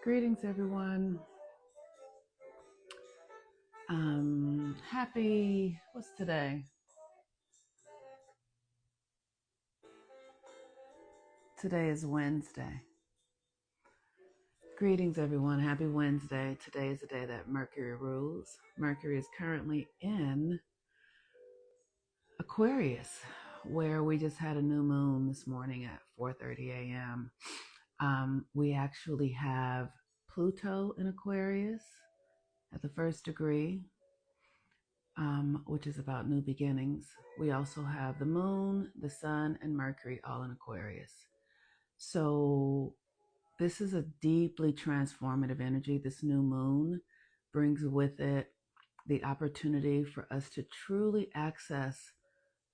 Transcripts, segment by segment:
Greetings, everyone. What's today? Today is Wednesday. Greetings, everyone. Happy Wednesday. Today is the day that Mercury rules. Mercury is currently in Aquarius, where we just had a new moon this morning at 4:30 a.m. We actually have Pluto in Aquarius at the first degree, which is about new beginnings. We also have the moon, the sun, and Mercury all in Aquarius. So this is a deeply transformative energy. This new moon brings with it the opportunity for us to truly access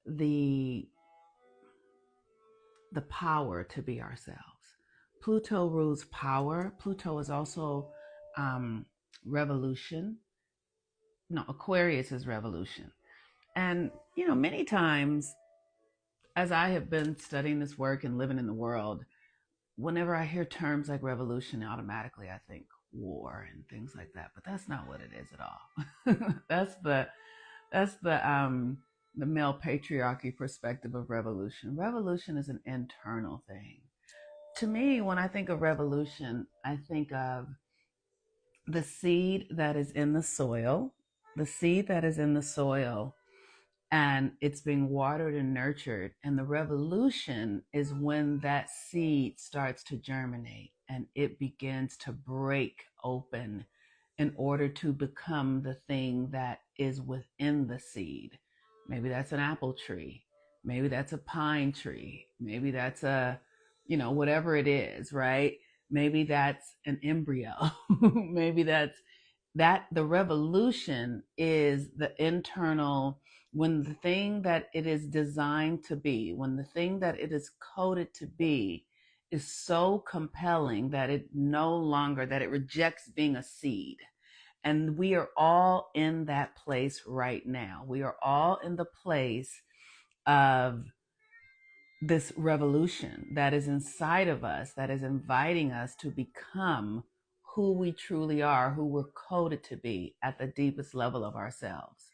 the power to be ourselves. Pluto rules power. Pluto is also revolution. No, Aquarius is revolution. And, many times as I have been studying this work and living in the world, whenever I hear terms like revolution, automatically I think war and things like that. But that's not what it is at all. that's the male patriarchy perspective of revolution. Revolution is an internal thing. To me, when I think of revolution, I think of the seed that is in the soil, and it's being watered and nurtured. And the revolution is when that seed starts to germinate and it begins to break open in order to become the thing that is within the seed. Maybe that's an apple tree. Maybe that's a pine tree. Maybe that's whatever it is, right? Maybe that's an embryo. Maybe that's that the revolution is the internal, when the thing that it is designed to be, when the thing that it is coded to be is so compelling that it rejects being a seed. And we are all in that place right now. We are all in the place of this revolution that is inside of us, that is inviting us to become who we truly are, who we're coded to be at the deepest level of ourselves.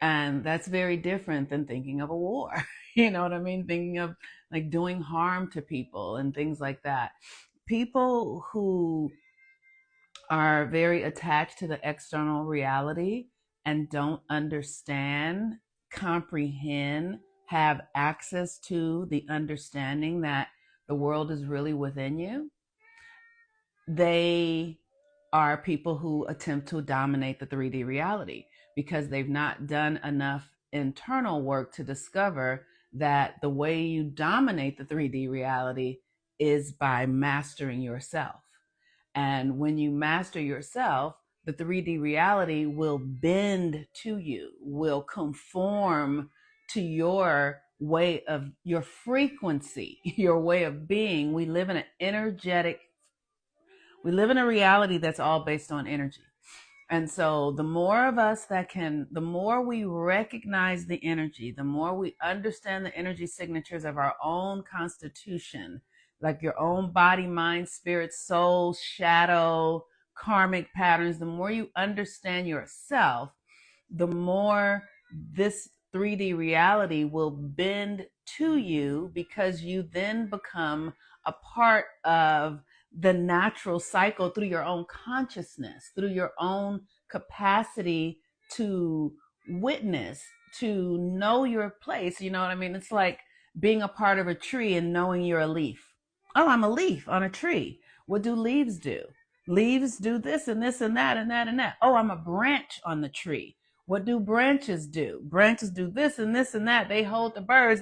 And that's very different than thinking of a war. You know what I mean? Thinking of like doing harm to people and things like that. People who are very attached to the external reality and don't understand, comprehend, have access to the understanding that the world is really within you, they are people who attempt to dominate the 3D reality because they've not done enough internal work to discover that the way you dominate the 3D reality is by mastering yourself. And when you master yourself, the 3D reality will bend to you, will conform to your way of your frequency, your way of being. We live in a reality that's all based on energy. And so the more of us the more we recognize the energy, the more we understand the energy signatures of our own constitution, like your own body, mind, spirit, soul, shadow, karmic patterns, the more you understand yourself, the more this 3D reality will bend to you, because you then become a part of the natural cycle through your own consciousness, through your own capacity to witness, to know your place. You know what I mean? It's like being a part of a tree and knowing you're a leaf. Oh, I'm a leaf on a tree. What do leaves do? Leaves do this and this and that and that and that. Oh, I'm a branch on the tree. What do branches do? Branches do this and this and that. They hold the birds.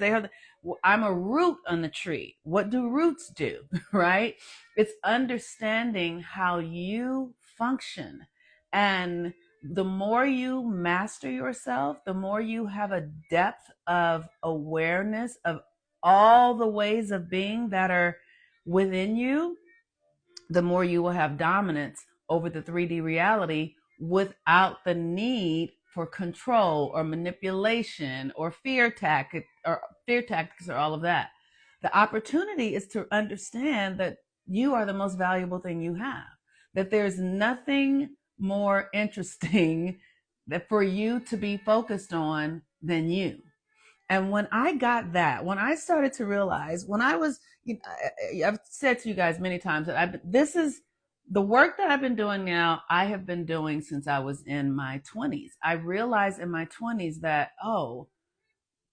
I'm a root on the tree. What do roots do? Right? It's understanding how you function. And the more you master yourself, the more you have a depth of awareness of all the ways of being that are within you, the more you will have dominance over the 3D reality without the need for control or manipulation or fear tactics or all of that. The opportunity is to understand that you are the most valuable thing you have. that there's nothing more interesting that for you to be focused on than you. And when I got that, when I started to realize, when I was, I've said to you guys many times that this is the work that I've been doing now, I have been doing since I was in my 20s. I realized in my 20s that, oh,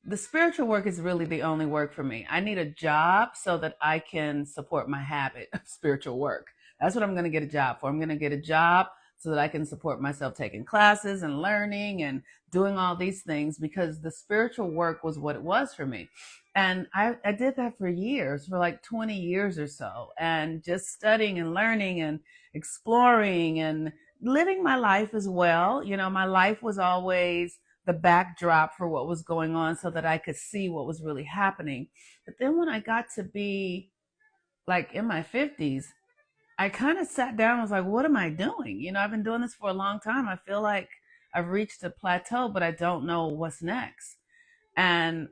the spiritual work is really the only work for me. I need a job so that I can support my habit of spiritual work. That's what I'm going to get a job for. I'm going to get a job so that I can support myself taking classes and learning and doing all these things, because the spiritual work was what it was for me. And I did that for years, for like 20 years or so, and just studying and learning and exploring and living my life as well. You know, my life was always the backdrop for what was going on so that I could see what was really happening. But then when I got to be like in my 50s, I kind of sat down and was like, what am I doing? You know, I've been doing this for a long time. I feel like I've reached a plateau, but I don't know what's next. And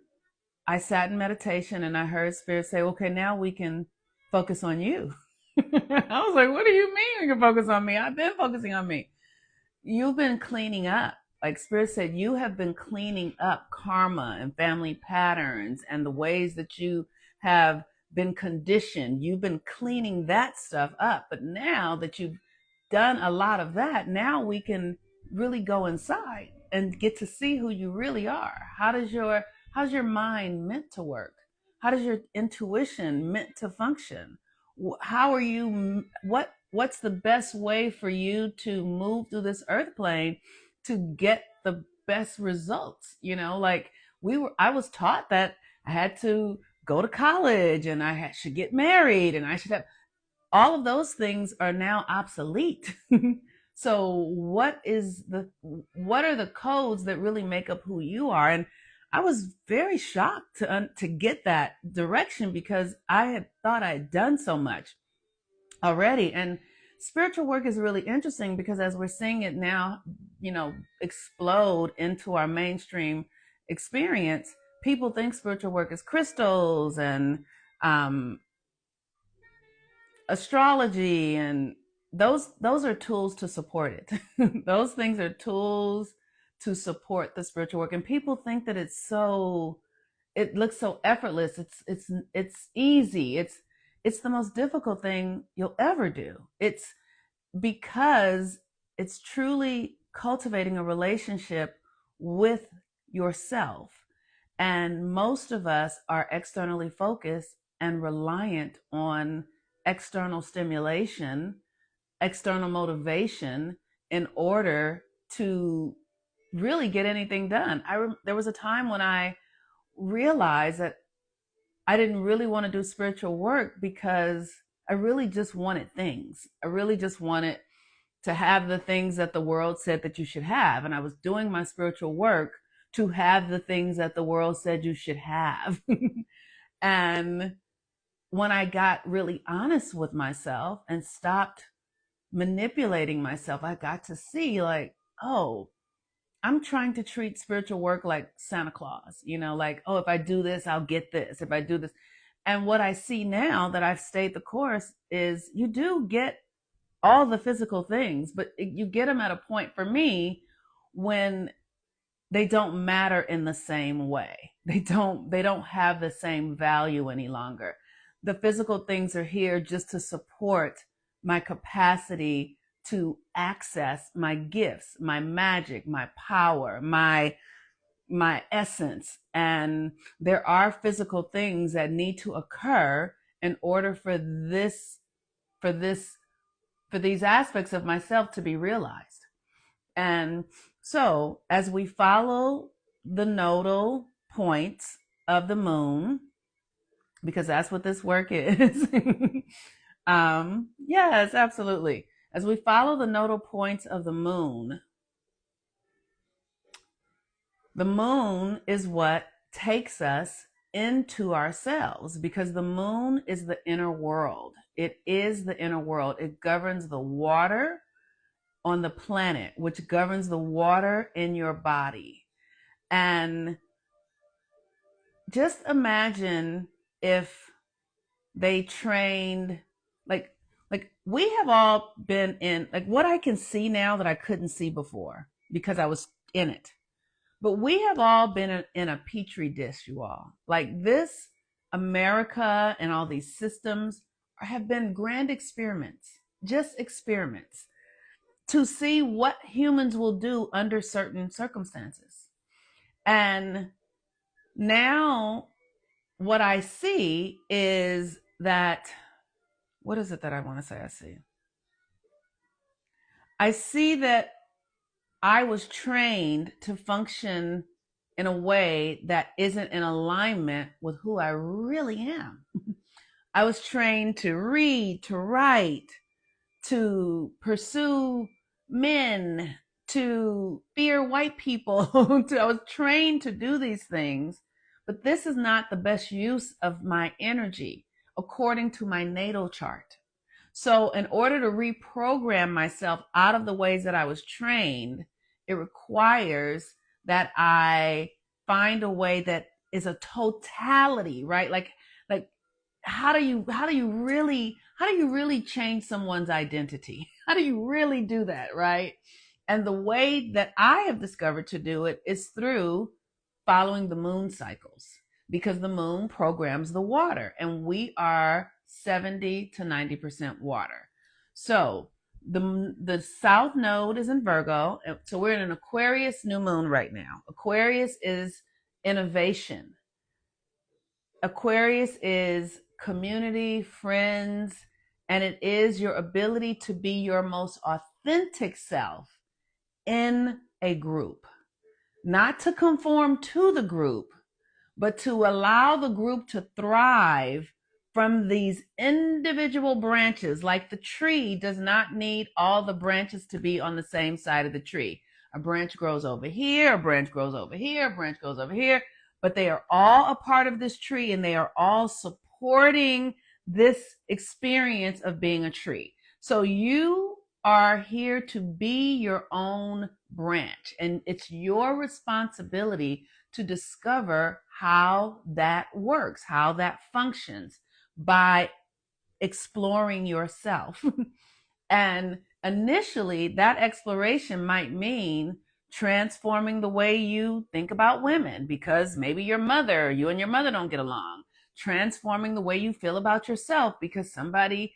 I sat in meditation and I heard Spirit say, okay, now we can focus on you. I was like, what do you mean we can focus on me? I've been focusing on me. You've been cleaning up. Like Spirit said, you have been cleaning up karma and family patterns and the ways that you have been conditioned. You've been cleaning that stuff up. But now that you've done a lot of that, now we can really go inside and get to see who you really are. How's your mind meant to work? How does your intuition meant to function? How are you, what's the best way for you to move through this earth plane to get the best results? You know, like I was taught that I had to go to college and should get married and I should have, all of those things are now obsolete. So what are the codes that really make up who you are? And I was very shocked to get that direction, because I had thought I had done so much already. And spiritual work is really interesting because as we're seeing it now, you know, explode into our mainstream experience, people think spiritual work is crystals and astrology, and those are tools to support it. Those things are tools to support the spiritual work, and people think that it looks so effortless. It's easy. It's the most difficult thing you'll ever do. It's because it's truly cultivating a relationship with yourself. And most of us are externally focused and reliant on external stimulation, external motivation in order to really get anything done. There was a time when I realized that I didn't really want to do spiritual work because I really just wanted things. I really just wanted to have the things that the world said that you should have. And I was doing my spiritual work to have the things that the world said you should have. And when I got really honest with myself and stopped manipulating myself, I got to see like, oh, I'm trying to treat spiritual work like Santa Claus, you know, like, oh, if I do this, I'll get this. If I do this. And what I see now that I've stayed the course is you do get all the physical things, but you get them at a point for me when they don't matter in the same way. They don't have the same value any longer. The physical things are here just to support my capacity to access my gifts, my magic, my power, my essence. And there are physical things that need to occur in order for these aspects of myself to be realized. And so as we follow the nodal points of the moon, because that's what this work is. Yes, absolutely. As we follow the nodal points of the moon is what takes us into ourselves, because the moon is the inner world. It is the inner world. It governs the water on the planet, which governs the water in your body. And just imagine if they trained, like Like we have all been in like what I can see now that I couldn't see before because I was in it. But we have all been in a petri dish, you all. Like this America and all these systems have been grand experiments, just experiments to see what humans will do under certain circumstances. And now what I see is that, what is it that I want to say I see? I see that I was trained to function in a way that isn't in alignment with who I really am. I was trained to read, to write, to pursue men, to fear white people. I was trained to do these things, but this is not the best use of my energy according to my natal chart. So, in order to reprogram myself out of the ways that I was trained, it requires that I find a way that is a totality, right? Like how do you really change someone's identity? How do you really do that, right? And the way that I have discovered to do it is through following the moon cycles, because the moon programs the water and we are 70 to 90% water. So the south node is in Virgo. So we're in an Aquarius new moon right now. Aquarius is innovation. Aquarius is community, friends, and it is your ability to be your most authentic self in a group. Not to conform to the group, but to allow the group to thrive from these individual branches. Like the tree does not need all the branches to be on the same side of the tree. A branch grows over here, a branch grows over here, a branch goes over here, but they are all a part of this tree and they are all supporting this experience of being a tree. So you are here to be your own branch, and it's your responsibility to discover how that works, how that functions by exploring yourself. And initially, that exploration might mean transforming the way you think about women because maybe you and your mother don't get along. Transforming the way you feel about yourself because somebody,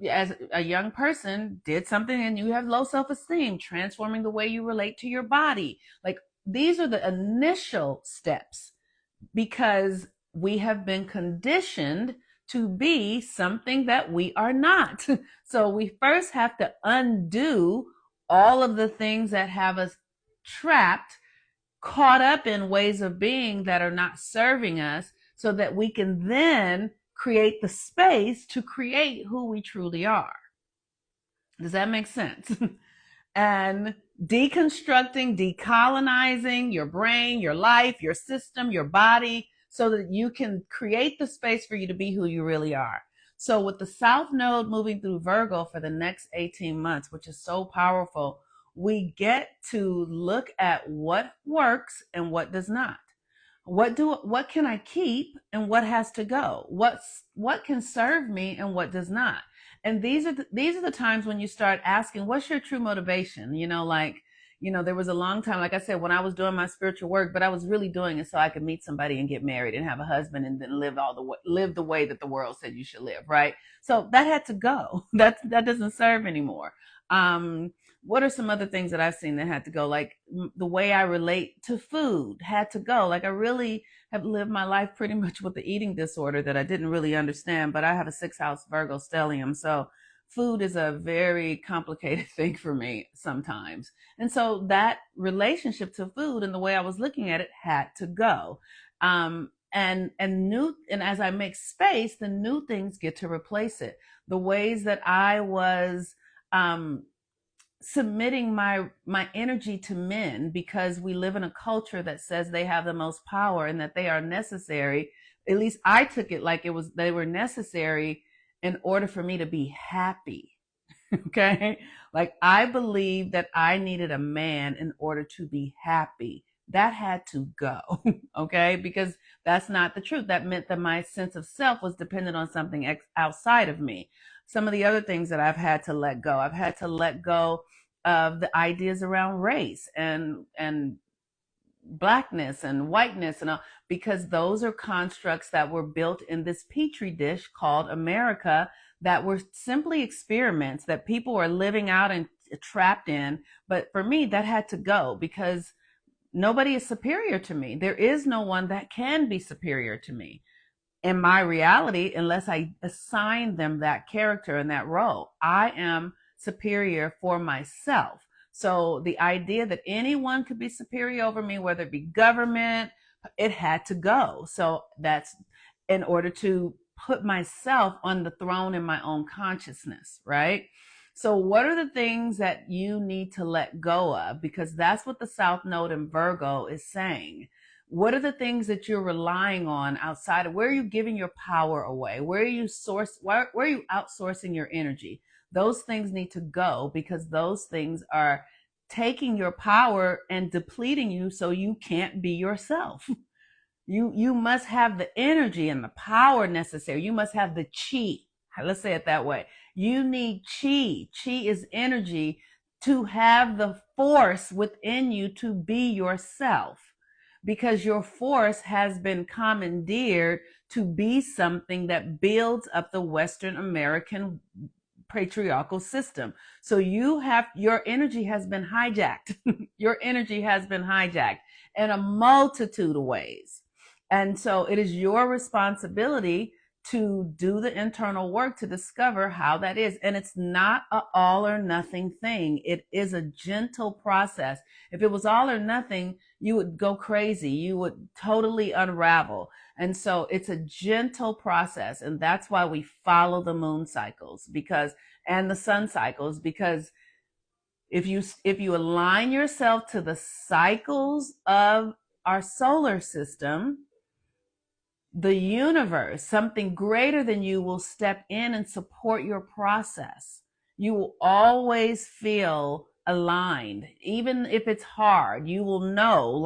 as a young person, did something and you have low self esteem. Transforming the way you relate to your body. Like these are the initial steps because we have been conditioned to be something that we are not. So we first have to undo all of the things that have us trapped, caught up in ways of being that are not serving us, so that we can then create the space to create who we truly are. Does that make sense? And deconstructing, decolonizing your brain, your life, your system, your body, so that you can create the space for you to be who you really are. So with the South Node moving through Virgo for the next 18 months, which is so powerful, we get to look at what works and what does not. What can I keep and what has to go? What can serve me and what does not? And these are the times when you start asking, what's your true motivation? There was a long time, like I said, when I was doing my spiritual work, but I was really doing it so I could meet somebody and get married and have a husband and then live the way that the world said you should live, right? So that had to go. That doesn't serve anymore. What are some other things that I've seen that had to go? Like the way I relate to food had to go. Like I really have lived my life pretty much with the eating disorder that I didn't really understand, but I have a 6th house Virgo stellium. So food is a very complicated thing for me sometimes. And so that relationship to food and the way I was looking at it had to go. And as I make space, the new things get to replace it. The ways that I was submitting my energy to men because we live in a culture that says they have the most power and that they are necessary. At least I took it like they were necessary in order for me to be happy. Okay? Like I believed that I needed a man in order to be happy, that had to go. Okay, because that's not the truth. That meant that my sense of self was dependent on something outside of me. Some of the other things that I've had to let go, I've had to let go of the ideas around race and blackness and whiteness and all, because those are constructs that were built in this petri dish called America, that were simply experiments that people are living out and trapped in. But for me, that had to go, because nobody is superior to me. There is no one that can be superior to me in my reality unless I assign them that character and that role. I am superior for myself. So the idea that anyone could be superior over me, whether it be government, it had to go. So that's in order to put myself on the throne in my own consciousness, right? So what are the things that you need to let go of? Because that's what the South Node in Virgo is saying. What are the things that you're relying on outside of, where are you giving your power away? Where are you outsourcing your energy? Those things need to go, because those things are taking your power and depleting you, so you can't be yourself. You must have the energy and the power necessary. You must have the chi. Let's say it that way. You need chi. Chi is energy, to have the force within you to be yourself, because your force has been commandeered to be something that builds up the Western American patriarchal system. So your energy has been hijacked. Your energy has been hijacked in a multitude of ways. And so it is your responsibility to do the internal work to discover how that is. And it's not an all or nothing thing. It is a gentle process. If it was all or nothing, you would go crazy. You would totally unravel. And so it's a gentle process. And that's why we follow the moon cycles, and the sun cycles, because if you align yourself to the cycles of our solar system, the universe, something greater than you, will step in and support your process. You will always feel aligned. Even if it's hard, you will know,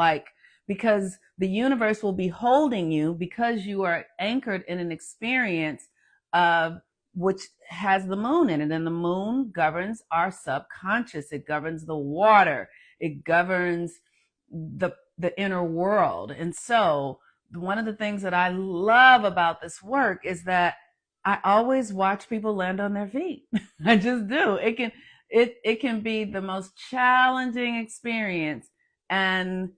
because the universe will be holding you, because you are anchored in an experience of which has the moon in it. And the moon governs our subconscious. It governs the water. It governs the inner world. And so one of the things that I love about this work is that I always watch people land on their feet. I just do. It can be the most challenging experience. And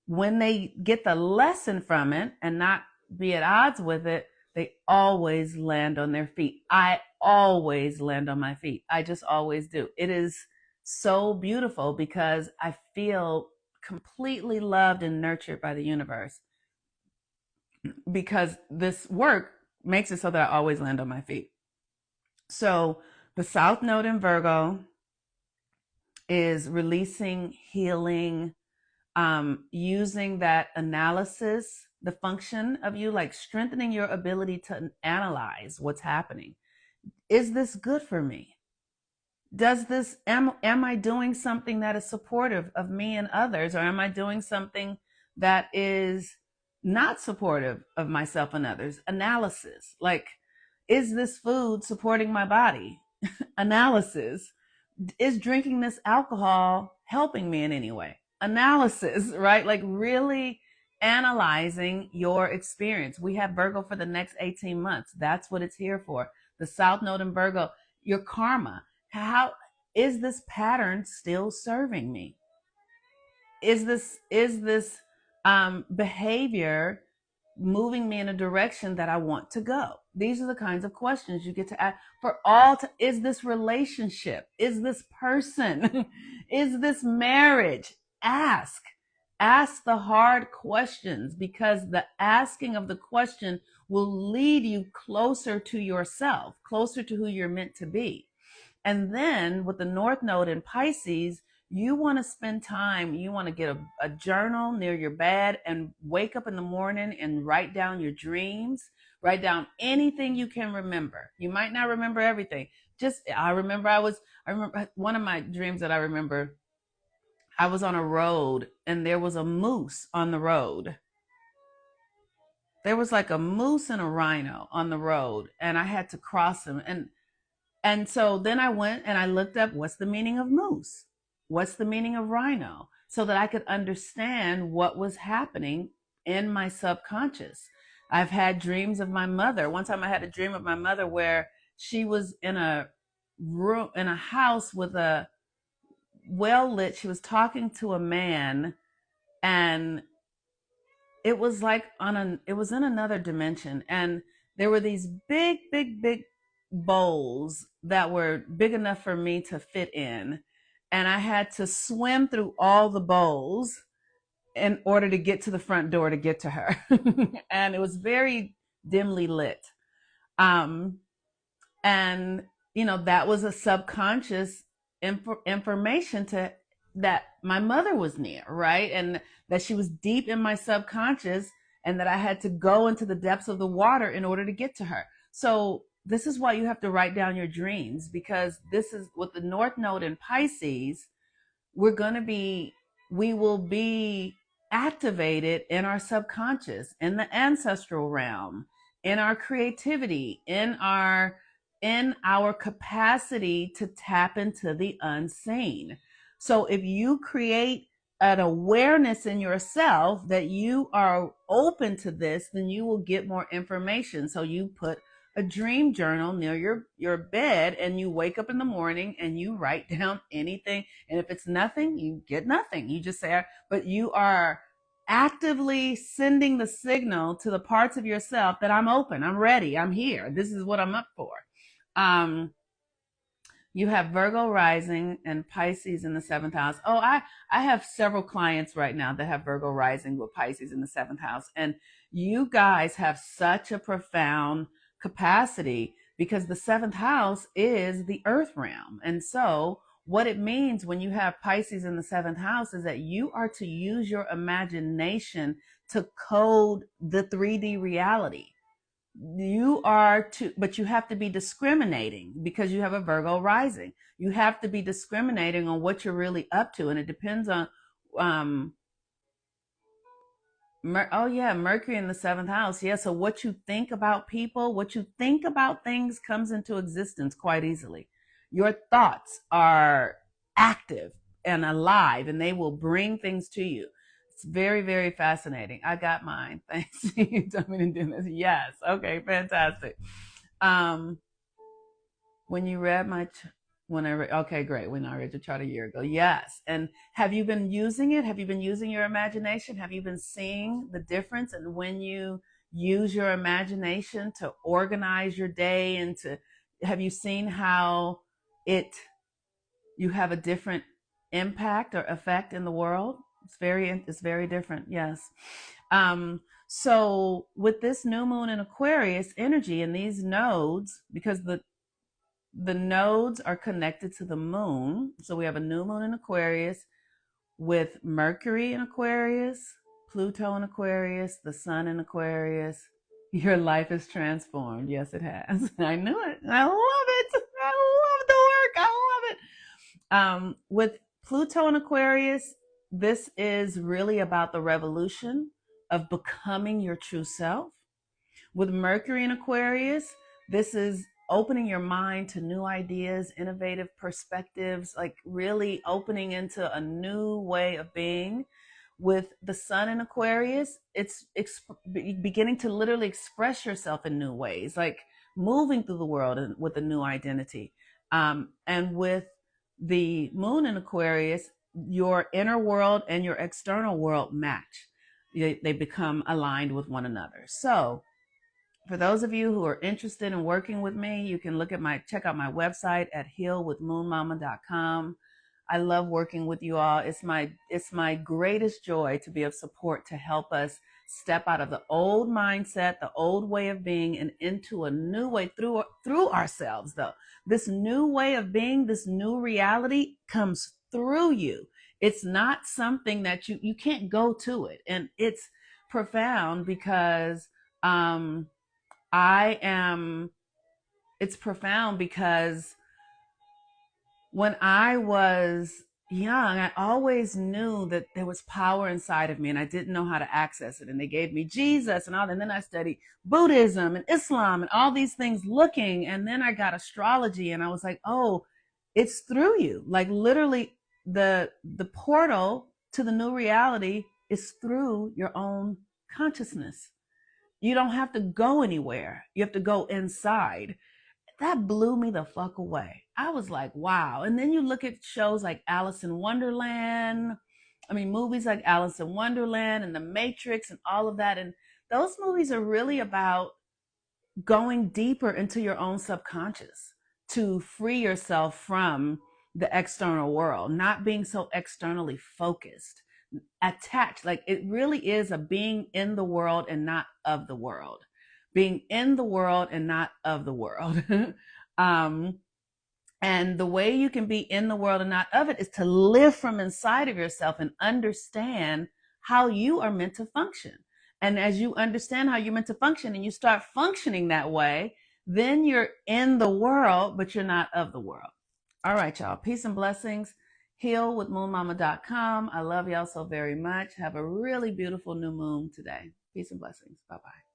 when they get the lesson from it and not be at odds with it, they always land on their feet. I always land on my feet. I just always do. It is so beautiful, because I feel completely loved and nurtured by the universe, because this work makes it so that I always land on my feet. So the South Node in Virgo is releasing, healing, using that analysis, the function of you, like strengthening your ability to analyze what's happening. Is this good for me? Am I doing something that is supportive of me and others, or am I doing something that is not supportive of myself and others? Analysis. Like, is this food supporting my body? Analysis. Is drinking this alcohol helping me in any way? Analysis, right? Like really analyzing your experience. We have Virgo for the next 18 months. That's what it's here for. The South Node in Virgo, your karma. How is this pattern still serving me? Is this behavior moving me in a direction that I want to go? These are the kinds of questions you get to ask is this relationship? Is this person? Is this marriage? Ask the hard questions, because the asking of the question will lead you closer to yourself, closer to who you're meant to be. And then with the North Node in Pisces, you want to spend time, you want to get a journal near your bed and wake up in the morning and write down your dreams, write down anything you can remember. You might not remember everything. I remember one of my dreams that I remember, I was on a road and there was a moose on the road. There was like a moose and a rhino on the road, and I had to cross them. And so then I went and I looked up what's the meaning of moose? What's the meaning of rhino? So that I could understand what was happening in my subconscious. I've had dreams of my mother. One time I had a dream of my mother where she was in a room, in a house with a well lit. She was talking to a man, and it was like it was in another dimension, and there were these big bowls that were big enough for me to fit in, and I had to swim through all the bowls in order to get to the front door to get to her. And it was very dimly lit. um and that was a subconscious information to that my mother was near, right? And that she was deep in my subconscious, and that I had to go into the depths of the water in order to get to her. So this is why you have to write down your dreams, because this is with the North Node in Pisces. We will be activated in our subconscious, in the ancestral realm, in our creativity, in our capacity to tap into the unseen. So if you create an awareness in yourself that you are open to this, then you will get more information. So you put a dream journal near your bed, and you wake up in the morning and you write down anything. And if it's nothing, you get nothing. You just say, but you are actively sending the signal to the parts of yourself that I'm open, I'm ready, I'm here. This is what I'm up for. Um, you have Virgo rising and Pisces in the seventh house. Oh, I have several clients right now that have Virgo rising with Pisces in the seventh house. And you guys have such a profound capacity, because the seventh house is the earth realm. And so what it means when you have Pisces in the seventh house is that you are to use your imagination to code the 3D reality. But you have to be discriminating, because you have a Virgo rising. You have to be discriminating on what you're really up to. And it depends on, um, oh yeah, Mercury in the seventh house. Yeah. So what you think about people, what you think about things comes into existence quite easily. Your thoughts are active and alive, and they will bring things to you. It's very, very fascinating. I got mine. Thanks. You told me to do this. Yes. Okay. Fantastic. Um, when you read my, okay, great. When I read your chart a year ago. Yes. And have you been using it? Have you been using your imagination? Have you been seeing the difference? And when you use your imagination to organize your day, and have you seen how you have a different impact or effect in the world? It's very different. Yes. So with this new moon in Aquarius energy and these nodes, because the nodes are connected to the moon. So we have a new moon in Aquarius with Mercury in Aquarius, Pluto in Aquarius, the sun in Aquarius. Your life is transformed. Yes, it has. I knew it. I love it. I love the work. I love it. With Pluto in Aquarius, this is really about the revolution of becoming your true self. With Mercury in Aquarius, this is opening your mind to new ideas, innovative perspectives, like really opening into a new way of being. With the sun in Aquarius, it's beginning to literally express yourself in new ways, like moving through the world with a new identity. And with the moon in Aquarius, your inner world and your external world match. They become aligned with one another. So for those of you who are interested in working with me, you can check out my website at healwithmoonmama.com. I love working with you all. It's my greatest joy to be of support, to help us step out of the old mindset, the old way of being, and into a new way through ourselves. Though this new way of being, this new reality comes through you. It's not something that you can't go to it. And it's profound because it's profound because when I was, young, I always knew that there was power inside of me and I didn't know how to access it. And they gave me Jesus and all that. And then I studied Buddhism and Islam and all these things looking. And then I got astrology and I was like, oh, it's through you. Like literally the portal to the new reality is through your own consciousness. You don't have to go anywhere. You have to go inside. That blew me the fuck away. I was like, wow. And then you look at shows like Alice in Wonderland. I mean, movies like Alice in Wonderland and The Matrix and all of that. And those movies are really about going deeper into your own subconscious to free yourself from the external world, not being so externally focused, attached. Like it really is a being in the world and not of the world, being in the world and not of the world. um, and the way you can be in the world and not of it is to live from inside of yourself and understand how you are meant to function. And as you understand how you're meant to function and you start functioning that way, then you're in the world, but you're not of the world. All right, y'all. Peace and blessings. Healwithmoonmama.com. I love y'all so very much. Have a really beautiful new moon today. Peace and blessings. Bye-bye.